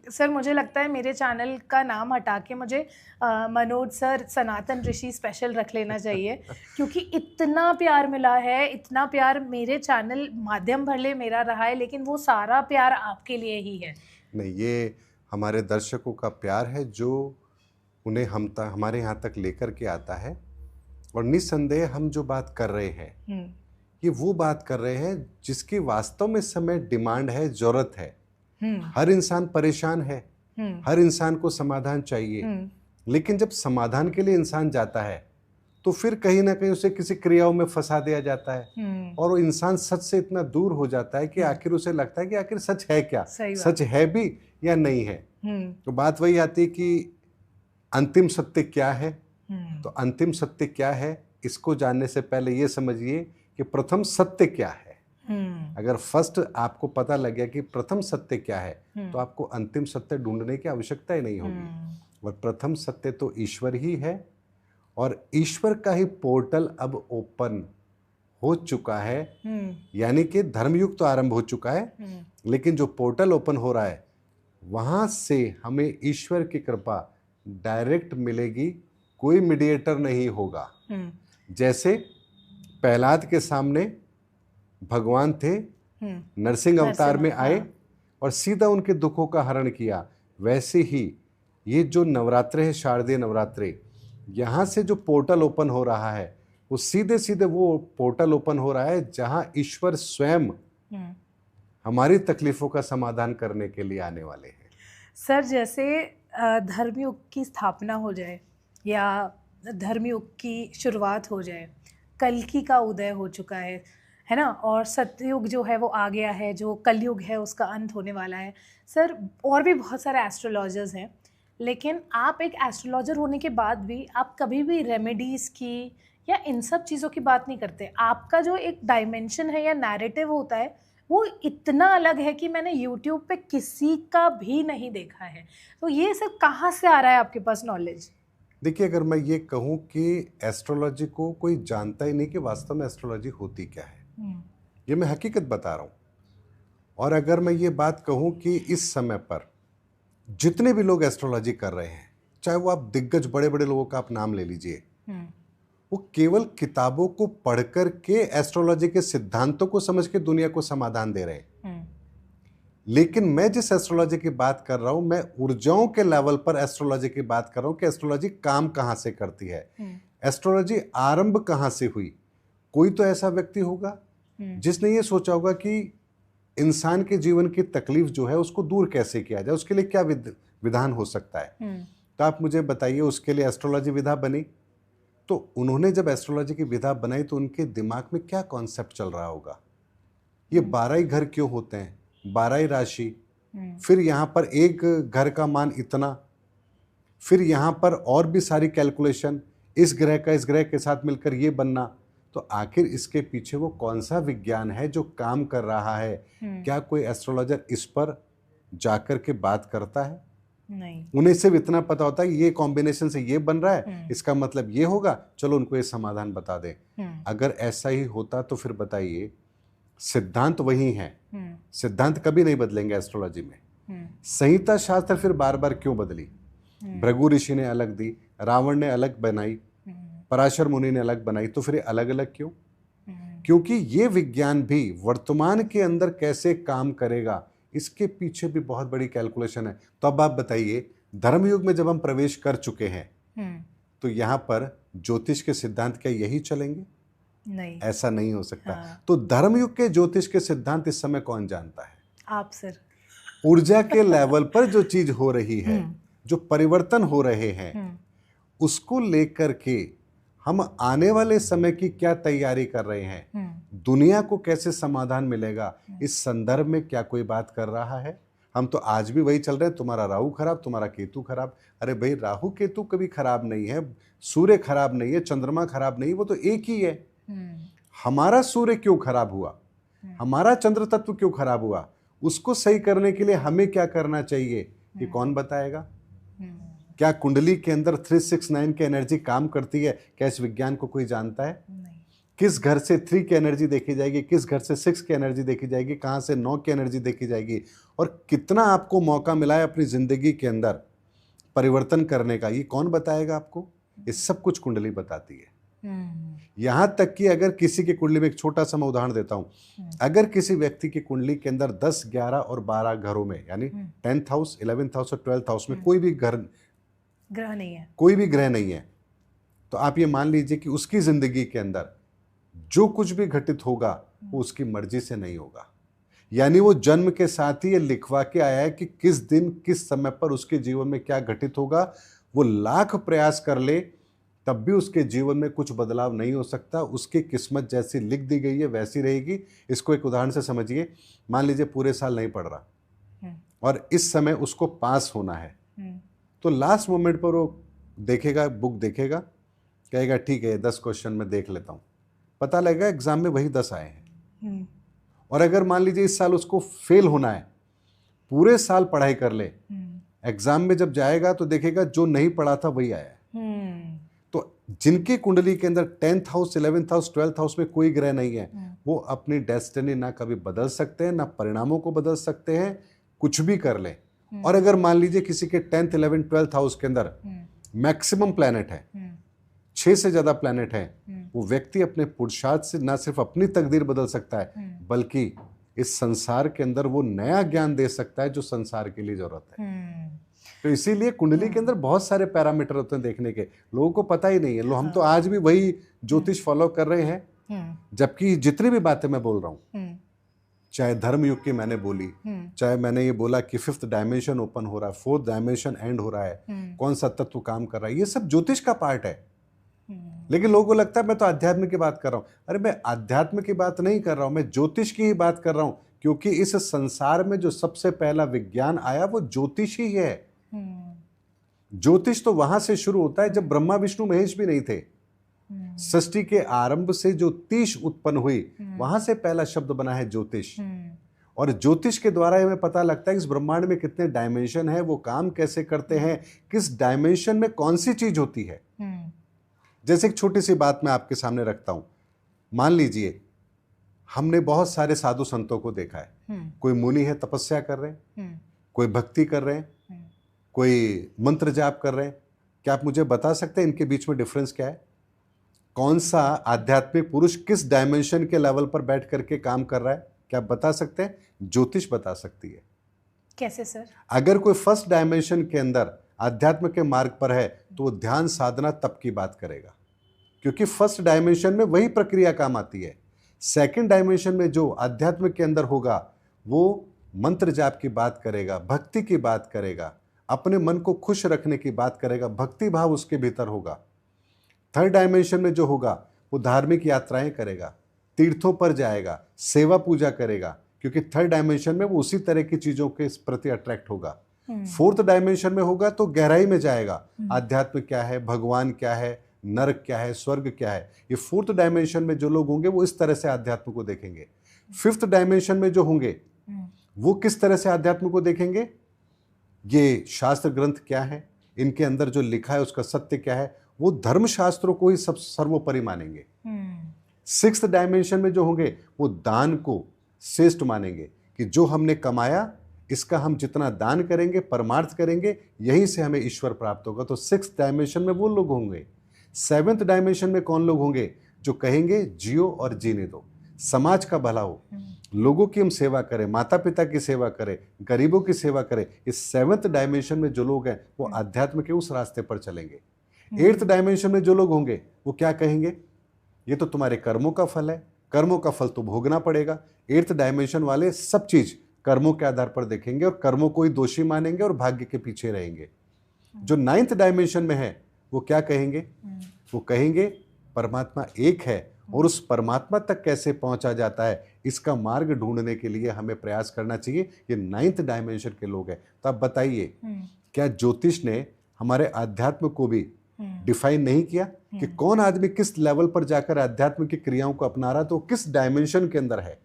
Sir मुझे लगता है मेरे चैनल का नाम हटा के मुझे मनोज सर सनातन ऋषि स्पेशल रख लेना चाहिए, क्योंकि इतना प्यार मिला है, इतना प्यार मेरे चैनल माध्यम भले मेरा रहा है, लेकिन वो सारा प्यार आपके लिए ही है। नहीं, ये हमारे दर्शकों का प्यार है जो उन्हें हमारे यहाँ तक लेकर के आता है। और निस्संदेह हम जो बात कर रहे हैं ये वो बात कर रहे हैं जिसकी वास्तव में इस समय डिमांड है, जरूरत है। हर इंसान परेशान है, हर इंसान को समाधान चाहिए, लेकिन जब समाधान के लिए इंसान जाता है तो फिर कहीं ना कहीं उसे किसी क्रियाओं में फंसा दिया जाता है और वो इंसान सच से इतना दूर हो जाता है कि आखिर उसे लगता है कि आखिर सच है क्या, सच है भी या नहीं है। तो बात वही आती है कि अंतिम सत्य क्या है। तो अंतिम सत्य क्या है इसको जानने से पहले ये समझिए कि प्रथम सत्य क्या है। अगर फर्स्ट आपको पता लग गया कि प्रथम सत्य क्या है तो आपको अंतिम सत्य ढूंढने की आवश्यकता ही नहीं होगी। और प्रथम सत्य तो ईश्वर ही है और ईश्वर का ही पोर्टल अब ओपन हो चुका है। यानी कि धर्मयुग तो आरंभ हो चुका है, लेकिन जो पोर्टल ओपन हो रहा है वहां से हमें ईश्वर की कृपा डायरेक्ट मिलेगी, कोई मीडिएटर नहीं होगा। जैसे प्रहलाद के सामने भगवान थे, नरसिंह अवतार में आए और सीधा उनके दुखों का हरण किया, वैसे ही ये जो नवरात्रे है, शारदीय नवरात्रे, यहाँ से जो पोर्टल ओपन हो रहा है वो सीधे सीधे वो पोर्टल ओपन हो रहा है जहाँ ईश्वर स्वयं हमारी तकलीफों का समाधान करने के लिए आने वाले हैं। सर जैसे धर्मयुग की स्थापना हो जाए या धर्मयुग की शुरुआत हो जाए, कल्कि का उदय हो चुका है ना, और सत्ययुग जो है वो आ गया है, जो कलयुग है उसका अंत होने वाला है। सर और भी बहुत सारे एस्ट्रोलॉजर्स हैं, लेकिन आप एक एस्ट्रोलॉजर होने के बाद भी आप कभी भी रेमेडीज़ की या इन सब चीज़ों की बात नहीं करते। आपका जो एक डायमेंशन है या नैरेटिव होता है वो इतना अलग है कि मैंने YouTube पे किसी का भी नहीं देखा है। तो ये सब कहाँ से आ रहा है आपके पास नॉलेज? देखिए, अगर मैं ये कहूँ कि एस्ट्रोलॉजी को कोई जानता ही नहीं कि वास्तव में एस्ट्रोलॉजी होती क्या है, ये मैं हकीकत बता रहा हूँ। और अगर मैं ये बात कहूँ कि इस समय पर जितने भी लोग एस्ट्रोलॉजी कर रहे हैं, चाहे वो आप दिग्गज बड़े बड़े लोगों का आप नाम ले लीजिए, वो केवल किताबों को पढ़कर के एस्ट्रोलॉजी के सिद्धांतों को समझ के दुनिया को समाधान दे रहे हैं। लेकिन मैं जिस एस्ट्रोलॉजी की बात कर रहा हूं, मैं ऊर्जाओं के लेवल पर एस्ट्रोलॉजी की बात कर रहा हूं कि एस्ट्रोलॉजी काम कहां से करती है, एस्ट्रोलॉजी आरंभ कहां से हुई। कोई तो ऐसा व्यक्ति होगा जिसने ये सोचा होगा कि इंसान के जीवन की तकलीफ जो है उसको दूर कैसे किया जाए, उसके लिए क्या विधान हो सकता है। तो आप मुझे बताइए, उसके लिए एस्ट्रोलॉजी विधा बनी। तो उन्होंने जब एस्ट्रोलॉजी की विधा बनाई तो उनके दिमाग में क्या कॉन्सेप्ट चल रहा होगा, ये 12 ही घर क्यों होते हैं, 12 ही राशि, फिर यहाँ पर एक घर का मान इतना, फिर यहाँ पर और भी सारी कैलकुलेशन, इस ग्रह का इस ग्रह के साथ मिलकर ये बनना। तो आखिर इसके पीछे वो कौन सा विज्ञान है जो काम कर रहा है? क्या कोई एस्ट्रोलॉजर इस पर जाकर के बात करता है? नहीं। उन्हें सिर्फ इतना पता होता है ये कॉम्बिनेशन से ये बन रहा है, इसका मतलब ये होगा, चलो उनको ये समाधान बता दें। अगर ऐसा ही होता तो फिर बताइए, सिद्धांत वही है, सिद्धांत कभी नहीं बदलेंगे एस्ट्रोलॉजी में। संहिता शास्त्र फिर बार बार क्यों बदली? भृगु ऋषि ने अलग दी, रावण ने अलग बनाई, पराशर मुनि ने अलग बनाई, तो फिर अलग अलग क्यों? क्योंकि ये विज्ञान भी वर्तमान के अंदर कैसे काम करेगा इसके पीछे भी बहुत बड़ी कैलकुलेशन है। तो अब आप बताइए, धर्मयुग में जब हम प्रवेश कर चुके हैं तो यहां पर ज्योतिष के सिद्धांत क्या यही चलेंगे? नहीं, ऐसा नहीं हो सकता। तो धर्मयुग के ज्योतिष के सिद्धांत इस समय कौन जानता है? आप सर। ऊर्जा के लेवल पर जो चीज हो रही है, जो परिवर्तन हो रहे हैं, उसको लेकर के हम आने वाले समय की क्या तैयारी कर रहे हैं, दुनिया को कैसे समाधान मिलेगा, इस संदर्भ में क्या कोई बात कर रहा है? हम तो आज भी वही चल रहे हैं, तुम्हारा राहु खराब, तुम्हारा केतु खराब। अरे भाई, राहु केतु कभी खराब नहीं है, सूर्य खराब नहीं है, चंद्रमा खराब नहीं, वो तो एक ही है। हमारा सूर्य क्यों खराब हुआ, हमारा चंद्र तत्व क्यों खराब हुआ, उसको सही करने के लिए हमें क्या करना चाहिए, ये कौन बताएगा? क्या कुंडली के अंदर 369 की एनर्जी काम करती है? क्या इस विज्ञान को कोई जानता है? नहीं। किस घर से 3 की एनर्जी देखी जाएगी, किस घर से 6 की एनर्जी देखी जाएगी, कहाँ से 9 की एनर्जी देखी जाएगी, और कितना आपको मौका मिला है अपनी ज़िंदगी के अंदर परिवर्तन करने का, ये कौन बताएगा आपको? ये सब कुछ कुंडली बताती है। यहाँ तक कि अगर किसी की कुंडली में, एक छोटा सा मैं उदाहरण देता हूँ, अगर किसी व्यक्ति की कुंडली के अंदर 10, 11 और 12 घरों में, यानी 10th हाउस, 11th हाउस और 12th हाउस में कोई भी ग्रह नहीं है, तो आप ये मान लीजिए कि उसकी जिंदगी के अंदर जो कुछ भी घटित होगा वो उसकी मर्जी से नहीं होगा। यानी वो जन्म के साथ ही ये लिखवा के आया है कि किस दिन किस समय पर उसके जीवन में क्या घटित होगा। वो लाख प्रयास कर ले तब भी उसके जीवन में कुछ बदलाव नहीं हो सकता। उसकी किस्मत जैसी लिख दी गई है वैसी रहेगी। इसको एक उदाहरण से समझिए। मान लीजिए पूरे साल नहीं पढ़ रहा और इस समय उसको पास होना है, तो लास्ट मोमेंट पर वो देखेगा, बुक देखेगा, कहेगा ठीक है 10 क्वेश्चन मैं देख लेता हूँ, पता लगेगा एग्जाम में वही 10 आए हैं। और अगर मान लीजिए इस साल उसको फेल होना है, पूरे साल पढ़ाई कर ले, एग्जाम में जब जाएगा तो देखेगा जो नहीं पढ़ा था वही आया है। तो जिनकी कुंडली के अंदर 10th house, 11th house, 12th house में कोई ग्रह नहीं है, वो अपनी डेस्टिनी ना कभी बदल सकते हैं, ना परिणामों को बदल सकते हैं, कुछ भी कर ले। और अगर मान लीजिए किसी के 10th, 11th, 12th हाउस के अंदर मैक्सिमम प्लैनेट है, 6 से ज्यादा प्लैनेट है, वो व्यक्ति अपने पुरुषार्थ से ना सिर्फ अपनी तकदीर बदल सकता है, बल्कि इस संसार के अंदर वो नया ज्ञान दे सकता है जो संसार के लिए जरूरत है। तो इसीलिए कुंडली के अंदर बहुत सारे पैरामीटर होते हैं देखने के, लोगों को पता ही नहीं है। हम तो आज भी वही ज्योतिष फॉलो कर रहे हैं, जबकि जितनी भी बातें मैं बोल रहा हूँ, चाहे धर्म युग की मैंने बोली, चाहे मैंने ये बोला कि 5th डायमेंशन ओपन हो रहा है, 4th डायमेंशन एंड हो रहा है, कौन सा तत्व काम कर रहा है, ये सब ज्योतिष का पार्ट है। लेकिन लोगों को लगता है मैं तो अध्यात्म की बात कर रहा हूं। अरे मैं अध्यात्म की बात नहीं कर रहा हूं, मैं ज्योतिष की ही बात कर रहा हूं, क्योंकि इस संसार में जो सबसे पहला विज्ञान आया वो ज्योतिष ही है। ज्योतिष तो वहां से शुरू होता है जब ब्रह्मा विष्णु महेश भी नहीं थे। सृष्टि के आरंभ से जो तीश उत्पन्न हुई, वहां से पहला शब्द बना है ज्योतिष। और ज्योतिष के द्वारा हमें पता लगता है इस ब्रह्मांड में कितने डायमेंशन है, वो काम कैसे करते हैं, किस डायमेंशन में कौन सी चीज होती है। जैसे एक छोटी सी बात मैं आपके सामने रखता हूं। मान लीजिए हमने बहुत सारे साधु संतों को देखा है, कोई मुनि है तपस्या कर रहे हैं, कोई भक्ति कर रहे हैं, कोई मंत्र जाप कर रहे हैं। क्या आप मुझे बता सकते हैं इनके बीच में डिफरेंस क्या है? कौन सा आध्यात्मिक पुरुष किस डायमेंशन के लेवल पर बैठ करके काम कर रहा है? क्या आप बता सकते हैं? ज्योतिष बता सकती है। कैसे सर? अगर कोई फर्स्ट डायमेंशन के अंदर अध्यात्म के मार्ग पर है तो वो ध्यान साधना तप की बात करेगा, क्योंकि फर्स्ट डायमेंशन में वही प्रक्रिया काम आती है। सेकंड डायमेंशन में जो अध्यात्म के अंदर होगा वो मंत्र जाप की बात करेगा, भक्ति की बात करेगा, अपने मन को खुश रखने की बात करेगा, भक्ति भाव उसके भीतर होगा। थर्ड डायमेंशन में जो होगा वो धार्मिक यात्राएं करेगा, तीर्थों पर जाएगा, सेवा पूजा करेगा, क्योंकि थर्ड डायमेंशन में वो उसी तरह की चीजों के प्रति अट्रैक्ट होगा। फोर्थ डायमेंशन में होगा तो गहराई में जाएगा, आध्यात्म क्या है, भगवान क्या है, नरक क्या है, स्वर्ग क्या है। ये फोर्थ डायमेंशन में जो लोग होंगे वो इस तरह से अध्यात्म को देखेंगे। फिफ्थ डायमेंशन में जो होंगे वो किस तरह से अध्यात्म को देखेंगे, ये शास्त्र ग्रंथ क्या है, इनके अंदर जो लिखा है उसका सत्य क्या है, वो धर्म शास्त्रों को ही सब सर्वोपरि मानेंगे। सिक्स्थ डायमेंशन में जो होंगे वो दान को श्रेष्ठ मानेंगे कि जो हमने कमाया इसका हम जितना दान करेंगे, परमार्थ करेंगे, यहीं से हमें ईश्वर प्राप्त होगा। तो सिक्स्थ डायमेंशन में वो लोग होंगे। सेवेंथ डायमेंशन में कौन लोग होंगे? जो कहेंगे जियो और जीने दो, समाज का भला हो, लोगों की हम सेवा करें, माता पिता की सेवा करें, गरीबों की सेवा करें। इस सेवेंथ डायमेंशन में जो लोग हैं वो अध्यात्म के उस रास्ते पर चलेंगे। एट्थ डायमेंशन में जो लोग होंगे वो क्या कहेंगे? ये तो तुम्हारे कर्मों का फल है, कर्मों का फल तो भोगना पड़ेगा। एट्थ डायमेंशन वाले सब चीज कर्मों के आधार पर देखेंगे और कर्मों को ही दोषी मानेंगे और भाग्य के पीछे रहेंगे। जो नाइन्थ डायमेंशन में है वो क्या कहेंगे? वो कहेंगे परमात्मा एक है और उस परमात्मा तक कैसे पहुंचा जाता है इसका मार्ग ढूंढने के लिए हमें प्रयास करना चाहिए। ये नाइन्थ डायमेंशन के लोग हैं। तो आप बताइए, क्या ज्योतिष ने हमारे अध्यात्म को भी डिफाइन नहीं किया कि कौन आदमी किस लेवल पर जाकर अध्यात्म की क्रियाओं को अपना रहा है, तो किस डायमेंशन के अंदर है?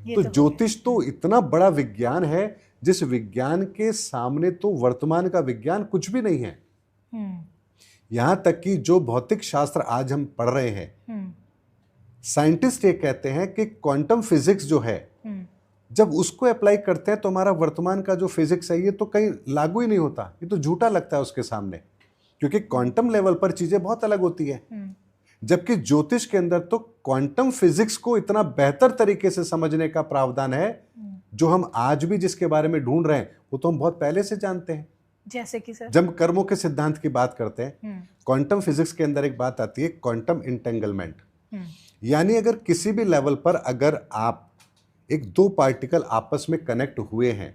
तो ज्योतिष तो इतना बड़ा विज्ञान है जिस विज्ञान के सामने तो वर्तमान का विज्ञान कुछ भी नहीं है। यहां तक कि जो भौतिक शास्त्र आज हम पढ़ रहे हैं साइंटिस्ट ये कहते हैं कि क्वांटम फिजिक्स जो है, जब उसको अप्लाई करते हैं तो हमारा वर्तमान का जो फिजिक्स है ये तो कहीं लागू ही नहीं होता, ये तो झूठा लगता है उसके सामने, क्योंकि क्वांटम लेवल पर चीजें बहुत अलग होती है। जबकि ज्योतिष के अंदर तो क्वांटम फिजिक्स को इतना बेहतर तरीके से समझने का प्रावधान है, जो हम आज भी जिसके बारे में ढूंढ रहे हैं वो तो हम बहुत पहले से जानते हैं। जैसे कि सर, जब कर्मों के सिद्धांत की बात करते हैं, क्वांटम फिजिक्स के अंदर एक बात आती है क्वांटम इंटेंगलमेंट, यानी अगर किसी भी लेवल पर अगर आप एक दो पार्टिकल आपस में कनेक्ट हुए हैं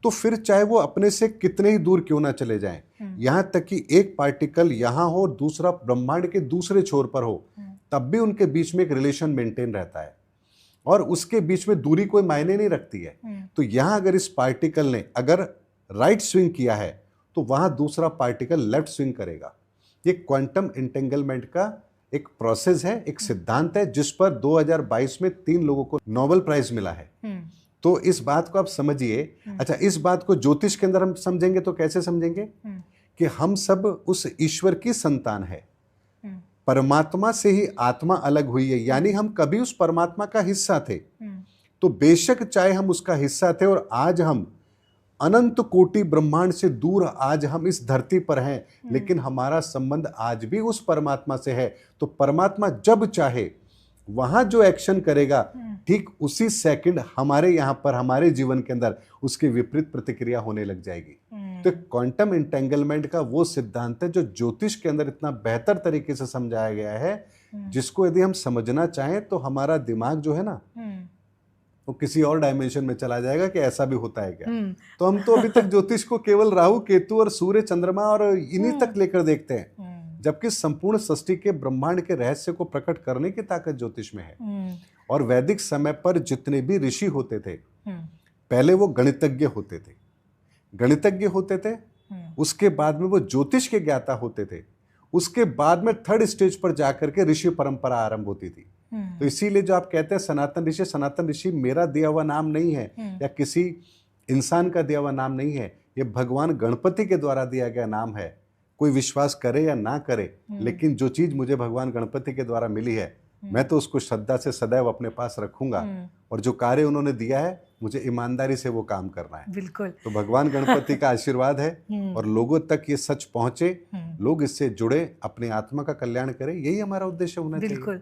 तो फिर चाहे वो अपने से कितने ही दूर क्यों ना चले जाएं, यहां तक कि एक पार्टिकल यहां हो और दूसरा ब्रह्मांड के दूसरे छोर पर हो, तब भी उनके बीच में एक रिलेशन मेंटेन रहता है और उसके बीच में दूरी कोई मायने नहीं रखती है। तो यहां अगर इस पार्टिकल ने अगर राइट स्विंग किया है तो वहां दूसरा पार्टिकल लेफ्ट स्विंग करेगा। ये क्वांटम इंटेंगलमेंट का एक प्रोसेस है, एक सिद्धांत है, जिस पर 2022 में 3 लोगों को नोबेल प्राइज मिला है। तो इस बात को आप समझिए। अच्छा, इस बात को ज्योतिष के अंदर हम समझेंगे तो कैसे समझेंगे कि हम सब उस ईश्वर की संतान है, परमात्मा से ही आत्मा अलग हुई है, यानी हम कभी उस परमात्मा का हिस्सा थे। तो बेशक चाहे हम उसका हिस्सा थे और आज हम अनंत कोटि ब्रह्मांड से दूर आज हम इस धरती पर हैं, लेकिन हमारा संबंध आज भी उस परमात्मा से है। तो परमात्मा जब चाहे वहां जो एक्शन करेगा, ठीक उसी सेकंड हमारे यहां पर हमारे जीवन के अंदर उसकी विपरीत प्रतिक्रिया होने लग जाएगी। तो क्वांटम इंटेंगलमेंट का वो सिद्धांत है जो ज्योतिष के अंदर इतना बेहतर तरीके से समझाया गया है, जिसको यदि हम समझना चाहें तो हमारा दिमाग जो है ना वो किसी और डायमेंशन में चला जाएगा कि ऐसा भी होता है क्या। तो हम तो अभी तक ज्योतिष को केवल राहु केतु और सूर्य चंद्रमा और इन्हीं तक लेकर देखते हैं, जबकि संपूर्ण सृष्टि के ब्रह्मांड के रहस्य को प्रकट करने की ताकत ज्योतिष में है। और वैदिक समय पर जितने भी ऋषि होते थे, पहले वो गणितज्ञ होते थे, उसके बाद में वो ज्योतिष के ज्ञाता होते थे, उसके बाद में थर्ड स्टेज पर जाकर के ऋषि परंपरा आरंभ होती थी। तो इसीलिए जो आप कहते हैं सनातन ऋषि मेरा दिया हुआ नाम नहीं है या किसी इंसान का दिया हुआ नाम नहीं है, ये भगवान गणपति के द्वारा दिया गया नाम है। कोई विश्वास करे या ना करे, लेकिन जो चीज मुझे भगवान गणपति के द्वारा मिली है, मैं तो उसको श्रद्धा से सदैव अपने पास रखूंगा, और जो कार्य उन्होंने दिया है मुझे ईमानदारी से वो काम करना है। बिल्कुल। तो भगवान गणपति का आशीर्वाद है और लोगों तक ये सच पहुंचे, लोग इससे जुड़े, अपनी आत्मा का कल्याण करें, यही हमारा उद्देश्य होना चाहिए। बिल्कुल।